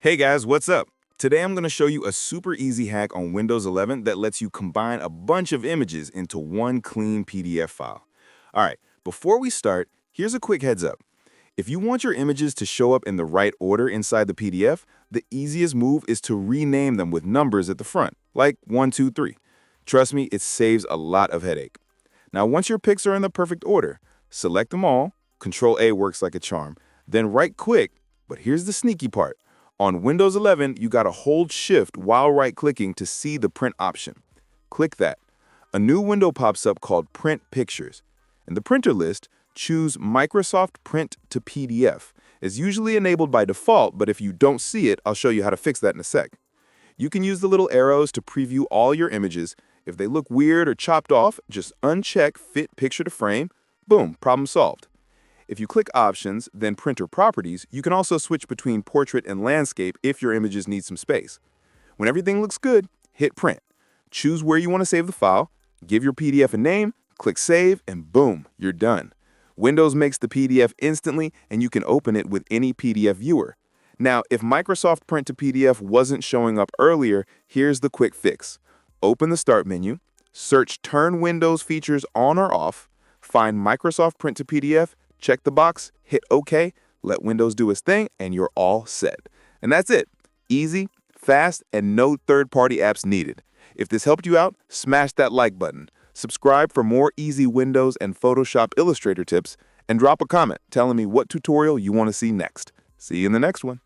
Hey guys, what's up? Today I'm going to show you a super easy hack on Windows 11 that lets you combine a bunch of images into one clean PDF file. All right, before we start, here's a quick heads up. If you want your images to show up in the right order inside the PDF, the easiest move is to rename them with numbers at the front, like 1, 2, 3. Trust me, it saves a lot of headache. Now, once your pics are in the perfect order, select them all, Control A works like a charm, then right-click, but here's the sneaky part. On Windows 11, you gotta hold Shift while right-clicking to see the print option. Click that. A new window pops up called Print Pictures. In the printer list, choose Microsoft Print to PDF. It's usually enabled by default, but if you don't see it, I'll show you how to fix that in a sec. You can use the little arrows to preview all your images. If they look weird or chopped off, just uncheck Fit Picture to Frame. Boom, problem solved. If you click Options, then Printer Properties, you can also switch between Portrait and Landscape if your images need some space. When everything looks good, hit Print. Choose where you want to save the file, give your PDF a name, click Save, and boom, you're done. Windows makes the PDF instantly, and you can open it with any PDF viewer. Now, if Microsoft Print to PDF wasn't showing up earlier, here's the quick fix. Open the Start menu, search Turn Windows Features on or off, find Microsoft Print to PDF, check the box, hit OK, let Windows do its thing, and you're all set. And that's it. Easy, fast, and no third-party apps needed. If this helped you out, smash that like button. Subscribe for more easy Windows and Photoshop Illustrator tips, and drop a comment telling me what tutorial you want to see next. See you in the next one.